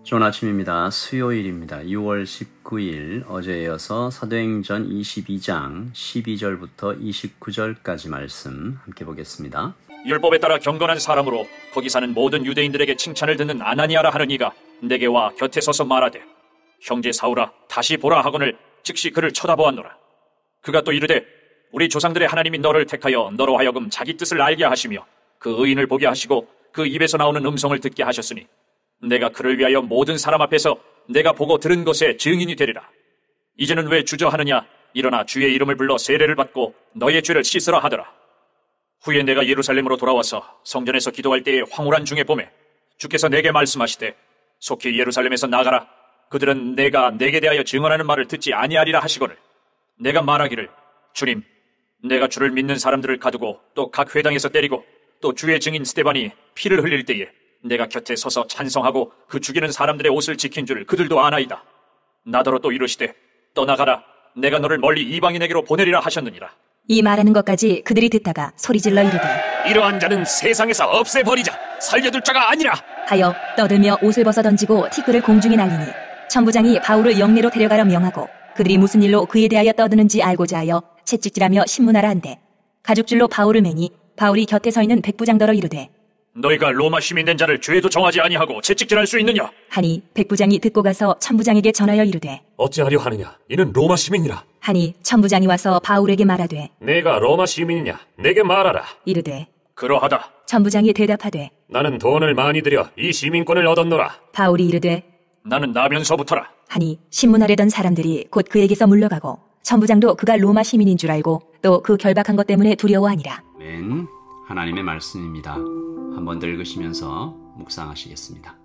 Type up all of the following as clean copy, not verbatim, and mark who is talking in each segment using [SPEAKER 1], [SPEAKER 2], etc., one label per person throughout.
[SPEAKER 1] 좋은 아침입니다. 수요일입니다. 6월 19일 어제에 이어서 사도행전 22장 12절부터 29절까지 말씀 함께 보겠습니다.
[SPEAKER 2] 율법에 따라 경건한 사람으로 거기 사는 모든 유대인들에게 칭찬을 듣는 아나니아라 하는 이가 내게 와 곁에 서서 말하되 형제 사울아 다시 보라 하거늘 즉시 그를 쳐다보았노라. 그가 또 이르되 우리 조상들의 하나님이 너를 택하여 너로 하여금 자기 뜻을 알게 하시며 그 의인을 보게 하시고 그 입에서 나오는 음성을 듣게 하셨으니 내가 그를 위하여 모든 사람 앞에서 내가 보고 들은 것에 증인이 되리라. 이제는 왜 주저하느냐? 일어나 주의 이름을 불러 세례를 받고 너의 죄를 씻으라 하더라. 후에 내가 예루살렘으로 돌아와서 성전에서 기도할 때에 황홀한 중에 보매 주께서 내게 말씀하시되 속히 예루살렘에서 나가라. 그들은 내가 내게 대하여 증언하는 말을 듣지 아니하리라 하시거늘 내가 말하기를 주님 내가 주를 믿는 사람들을 가두고 또 각 회당에서 때리고 또 주의 증인 스데반이 피를 흘릴 때에 내가 곁에 서서 찬성하고 그 죽이는 사람들의 옷을 지킨 줄 그들도 아나이다. 나더러 또 이르시되 떠나가라. 내가 너를 멀리 이방인에게로 보내리라 하셨느니라.
[SPEAKER 3] 이 말하는 것까지 그들이 듣다가 소리질러 이르되
[SPEAKER 2] 이러한 자는 세상에서 없애버리자. 살려둘 자가 아니라
[SPEAKER 3] 하여 떠들며 옷을 벗어 던지고 티끌을 공중에 날리니 천부장이 바울을 영내로 데려가려 명하고 그들이 무슨 일로 그에 대하여 떠드는지 알고자 하여 채찍질하며 신문하라 한대 가죽줄로 바울을 매니 바울이 곁에 서 있는 백부장더러 이르되
[SPEAKER 2] 너희가 로마 시민 된 자를 죄도 정하지 아니하고 채찍질할 수 있느냐?
[SPEAKER 3] 하니 백부장이 듣고 가서 천부장에게 전하여 이르되
[SPEAKER 4] 어찌하려 하느냐? 이는 로마 시민이라.
[SPEAKER 3] 하니 천부장이 와서 바울에게 말하되
[SPEAKER 4] 내가 로마 시민이냐? 내게 말하라.
[SPEAKER 3] 이르되
[SPEAKER 2] 그러하다.
[SPEAKER 3] 천부장이 대답하되
[SPEAKER 4] 나는 돈을 많이 들여 이 시민권을 얻었노라.
[SPEAKER 3] 바울이 이르되
[SPEAKER 2] 나는 나면서부터라.
[SPEAKER 3] 하니 신문하려던 사람들이 곧 그에게서 물러가고 천부장도 그가 로마 시민인 줄 알고 또 그 결박한 것 때문에 두려워하니라.
[SPEAKER 1] 아멘. 하나님의 말씀입니다. 한번 더 읽으시면서 묵상하시겠습니다.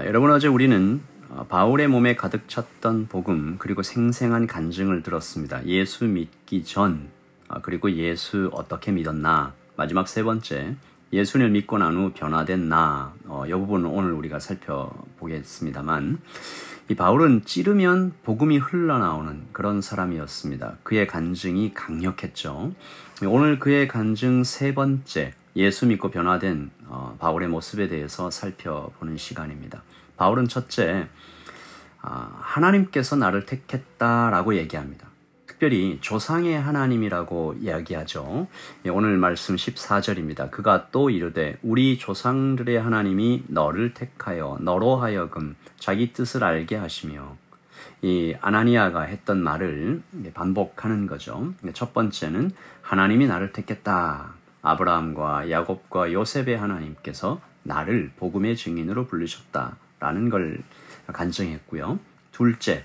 [SPEAKER 1] 여러분 어제 우리는 바울의 몸에 가득 찼던 복음 그리고 생생한 간증을 들었습니다. 예수 믿기 전 그리고 예수 어떻게 믿었나 마지막 세 번째 예수를 믿고 난 후 변화된 나 이 부분을 오늘 우리가 살펴보겠습니다만 이 바울은 찌르면 복음이 흘러나오는 그런 사람이었습니다. 그의 간증이 강력했죠. 오늘 그의 간증 세 번째 예수 믿고 변화된 바울의 모습에 대해서 살펴보는 시간입니다. 바울은 첫째, 하나님께서 나를 택했다라고 얘기합니다. 특별히 조상의 하나님이라고 이야기하죠. 오늘 말씀 14절입니다. 그가 또 이르되 우리 조상들의 하나님이 너를 택하여 너로 하여금 자기 뜻을 알게 하시며 이 아나니아가 했던 말을 반복하는 거죠. 첫 번째는 하나님이 나를 택했다. 아브라함과 야곱과 요셉의 하나님께서 나를 복음의 증인으로 부르셨다라는 걸 간증했고요. 둘째,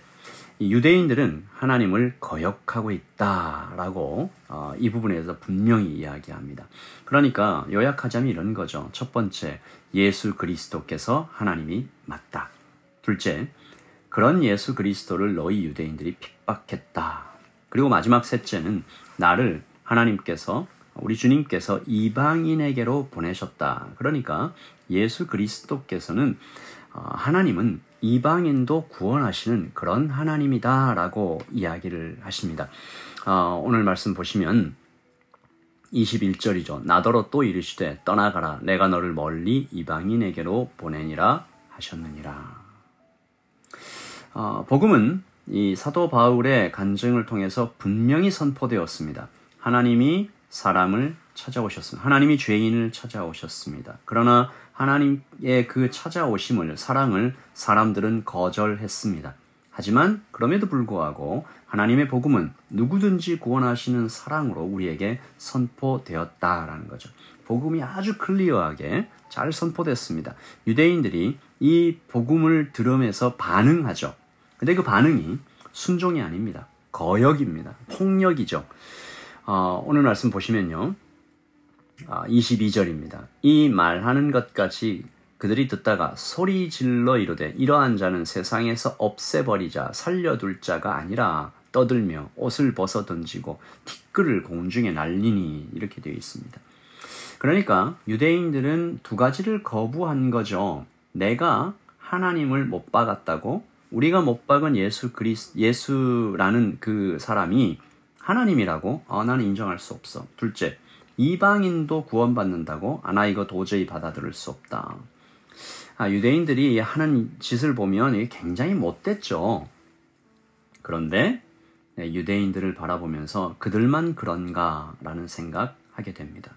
[SPEAKER 1] 유대인들은 하나님을 거역하고 있다라고 이 부분에서 분명히 이야기합니다. 그러니까 요약하자면 이런 거죠. 첫 번째, 예수 그리스도께서 하나님이 맞다. 둘째, 그런 예수 그리스도를 너희 유대인들이 핍박했다. 그리고 마지막 셋째는 나를 하나님께서 우리 주님께서 이방인에게로 보내셨다. 그러니까 예수 그리스도께서는 하나님은 이방인도 구원하시는 그런 하나님이다 라고 이야기를 하십니다. 오늘 말씀 보시면 21절이죠. 나더러 또 이르시되 떠나가라. 내가 너를 멀리 이방인에게로 보내니라 하셨느니라. 복음은 이 사도 바울의 간증을 통해서 분명히 선포되었습니다. 하나님이 사람을 찾아오셨습니다. 하나님이 죄인을 찾아오셨습니다. 그러나 하나님의 그 찾아오심을, 사랑을 사람들은 거절했습니다. 하지만 그럼에도 불구하고 하나님의 복음은 누구든지 구원하시는 사랑으로 우리에게 선포되었다라는 거죠. 복음이 아주 클리어하게 잘 선포됐습니다. 유대인들이 이 복음을 들으면서 반응하죠. 근데 그 반응이 순종이 아닙니다. 거역입니다. 폭력이죠. 오늘 말씀 보시면요. 22절입니다. 이 말하는 것까지 그들이 듣다가 소리 질러 이르되 이러한 자는 세상에서 없애버리자 살려둘 자가 아니라 떠들며 옷을 벗어 던지고 티끌을 공중에 날리니 이렇게 되어 있습니다. 그러니까 유대인들은 두 가지를 거부한 거죠. 내가 하나님을 못 박았다고, 우리가 못 박은 예수라는 그 사람이 하나님이라고? 나는 인정할 수 없어. 둘째, 이방인도 구원받는다고? 나 이거 도저히 받아들일 수 없다. 유대인들이 하는 짓을 보면 이게 굉장히 못됐죠. 그런데 유대인들을 바라보면서 그들만 그런가라는 생각하게 됩니다.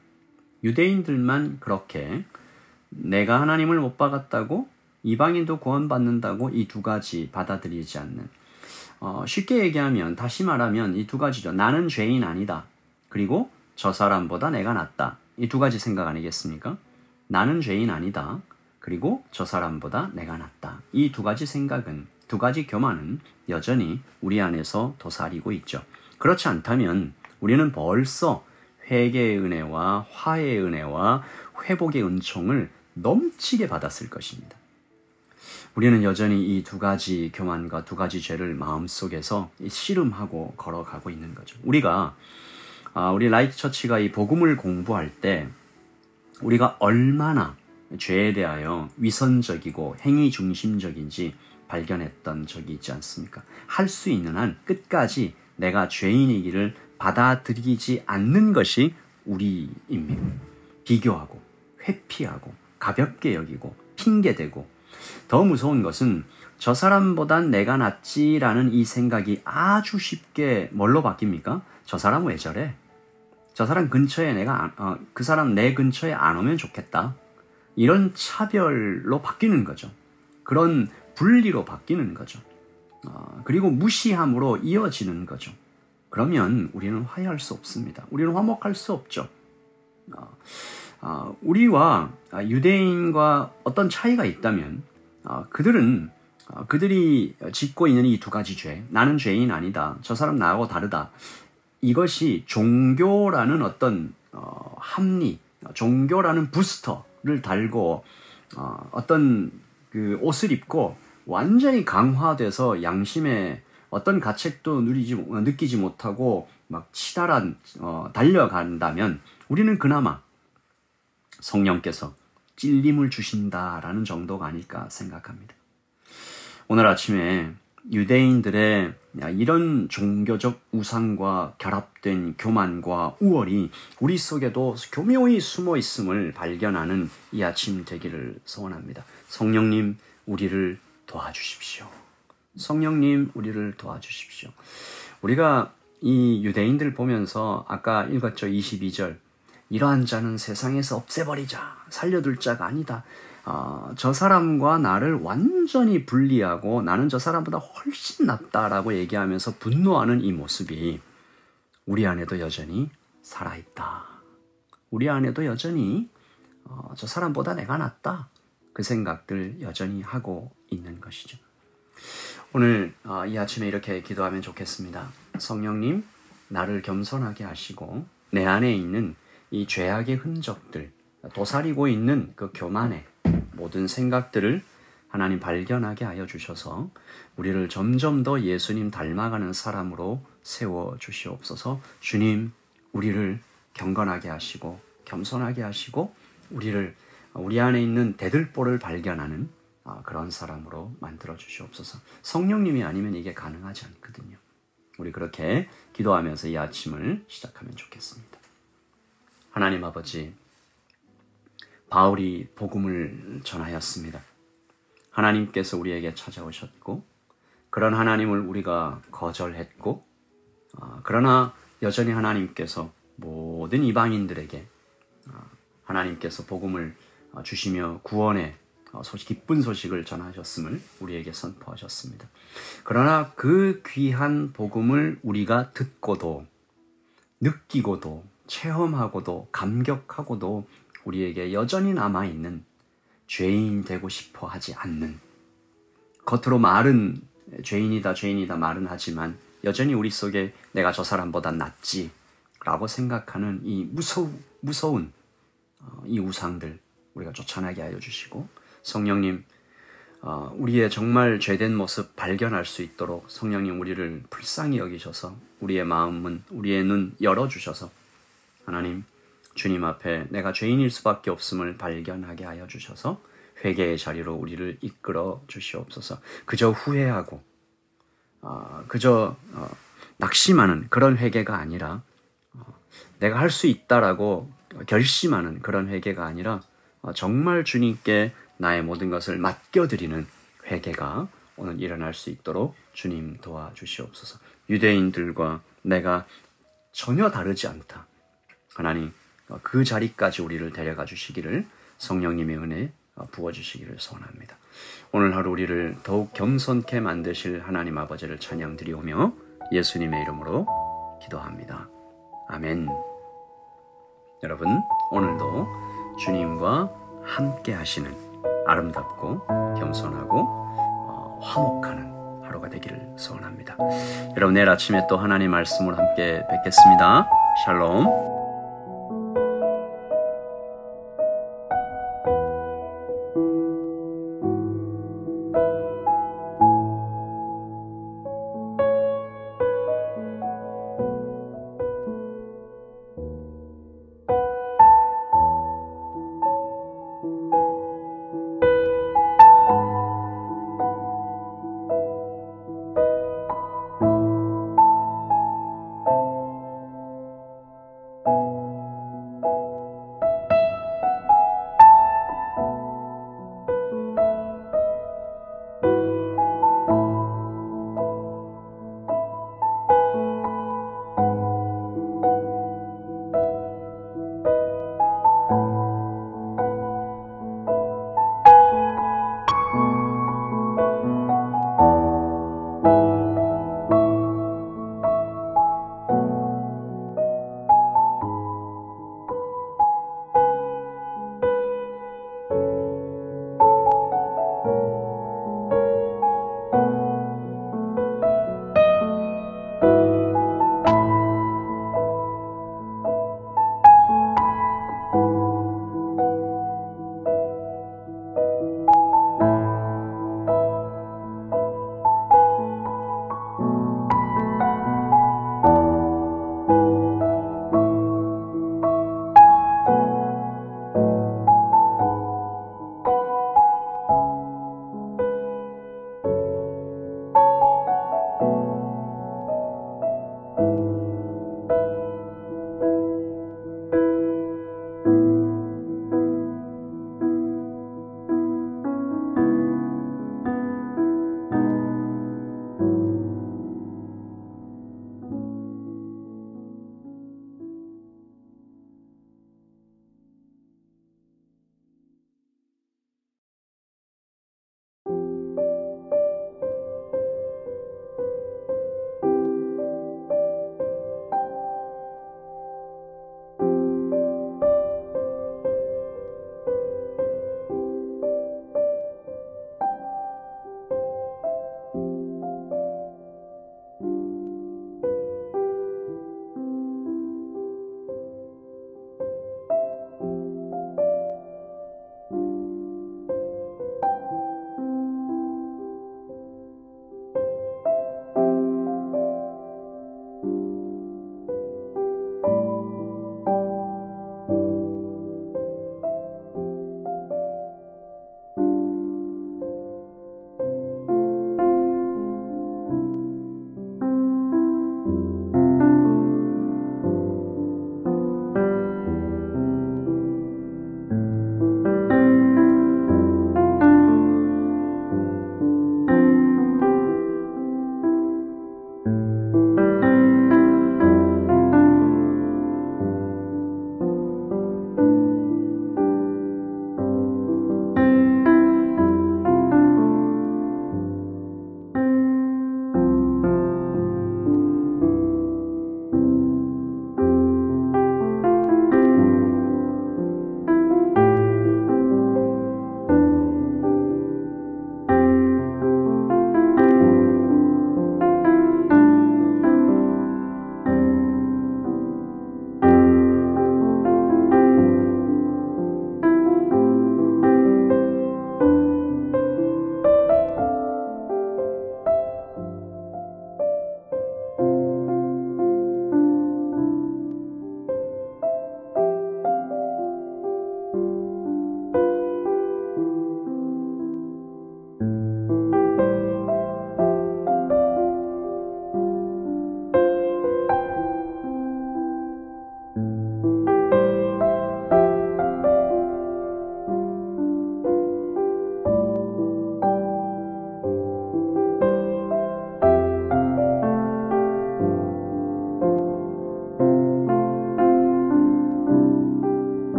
[SPEAKER 1] 유대인들만 그렇게 내가 하나님을 못 박았다고, 이방인도 구원받는다고 이 두 가지 받아들이지 않는, 쉽게 얘기하면, 다시 말하면 이 두 가지죠. 나는 죄인 아니다. 그리고 저 사람보다 내가 낫다. 이 두 가지 생각 아니겠습니까? 나는 죄인 아니다. 그리고 저 사람보다 내가 낫다. 이 두 가지 생각은, 두 가지 교만은 여전히 우리 안에서 도사리고 있죠. 그렇지 않다면 우리는 벌써 회개의 은혜와 화해의 은혜와 회복의 은총을 넘치게 받았을 것입니다. 우리는 여전히 이 두 가지 교만과 두 가지 죄를 마음속에서 씨름하고 걸어가고 있는 거죠. 우리 라이트 처치가 이 복음을 공부할 때 우리가 얼마나 죄에 대하여 위선적이고 행위 중심적인지 발견했던 적이 있지 않습니까? 할 수 있는 한 끝까지 내가 죄인이기를 받아들이지 않는 것이 우리입니다. 비교하고 회피하고 가볍게 여기고 핑계대고, 더 무서운 것은 저 사람보단 내가 낫지라는 이 생각이 아주 쉽게 뭘로 바뀝니까? 저 사람 왜 저래? 저 사람 근처에 그 사람 내 근처에 안 오면 좋겠다. 이런 차별로 바뀌는 거죠. 그런 분리로 바뀌는 거죠. 그리고 무시함으로 이어지는 거죠. 그러면 우리는 화해할 수 없습니다. 우리는 화목할 수 없죠. 우리와 유대인과 어떤 차이가 있다면 그들이 짓고 있는 이 두 가지 죄, 나는 죄인 아니다, 저 사람 나하고 다르다, 이것이 종교라는 어떤 합리, 종교라는 부스터를 달고 어떤 그 옷을 입고 완전히 강화돼서 양심의 어떤 가책도 느끼지 못하고 막 치달아 달려간다면 우리는 그나마 성령께서 찔림을 주신다라는 정도가 아닐까 생각합니다. 오늘 아침에 유대인들의 이런 종교적 우상과 결합된 교만과 우월이 우리 속에도 교묘히 숨어 있음을 발견하는 이 아침 되기를 소원합니다. 성령님, 우리를 도와주십시오. 성령님, 우리를 도와주십시오. 우리가 이 유대인들 보면서 아까 읽었죠. 22절. 이러한 자는 세상에서 없애버리자. 살려둘 자가 아니다. 저 사람과 나를 완전히 분리하고 나는 저 사람보다 훨씬 낫다라고 얘기하면서 분노하는 이 모습이 우리 안에도 여전히 살아있다. 우리 안에도 여전히 저 사람보다 내가 낫다. 그 생각들 여전히 하고 있는 것이죠. 오늘 이 아침에 이렇게 기도하면 좋겠습니다. 성령님, 나를 겸손하게 하시고 내 안에 있는 이 죄악의 흔적들, 도사리고 있는 그 교만의 모든 생각들을 하나님 발견하게 하여 주셔서 우리를 점점 더 예수님 닮아가는 사람으로 세워 주시옵소서. 주님, 우리를 경건하게 하시고 겸손하게 하시고 우리 안에 있는 대들보를 발견하는 그런 사람으로 만들어 주시옵소서. 성령님이 아니면 이게 가능하지 않거든요. 우리 그렇게 기도하면서 이 아침을 시작하면 좋겠습니다. 하나님 아버지, 바울이 복음을 전하였습니다. 하나님께서 우리에게 찾아오셨고 그런 하나님을 우리가 거절했고 그러나 여전히 하나님께서 모든 모든 이방인들에게 하나님께서 복음을 주시며 구원의 기쁜 소식을 전하셨음을 우리에게 선포하셨습니다. 그러나 그 귀한 복음을 우리가 듣고도 느끼고도 체험하고도 감격하고도 우리에게 여전히 남아있는 죄인 되고 싶어 하지 않는, 겉으로 말은 죄인이다 말은 하지만 여전히 우리 속에 내가 저 사람보다 낫지 라고 생각하는 이 무서운 이 우상들 우리가 쫓아나게 하여 주시고, 성령님 우리의 정말 죄된 모습 발견할 수 있도록 성령님 우리를 불쌍히 여기셔서 우리의 마음은, 우리의 눈 열어주셔서 하나님 주님 앞에 내가 죄인일 수밖에 없음을 발견하게 하여 주셔서 회개의 자리로 우리를 이끌어 주시옵소서. 그저 후회하고 그저 낙심하는 그런 회개가 아니라 내가 할 수 있다라고 결심하는 그런 회개가 아니라 정말 주님께 나의 모든 것을 맡겨드리는 회개가 오늘 일어날 수 있도록 주님 도와주시옵소서. 유대인들과 내가 전혀 다르지 않다. 하나님 그 자리까지 우리를 데려가 주시기를 성령님의 은혜 부어주시기를 소원합니다. 오늘 하루 우리를 더욱 겸손케 만드실 하나님 아버지를 찬양드리오며 예수님의 이름으로 기도합니다. 아멘. 여러분 오늘도 주님과 함께 하시는 아름답고 겸손하고 화목하는 하루가 되기를 소원합니다. 여러분 내일 아침에 또 하나님 말씀으로 함께 뵙겠습니다. 샬롬.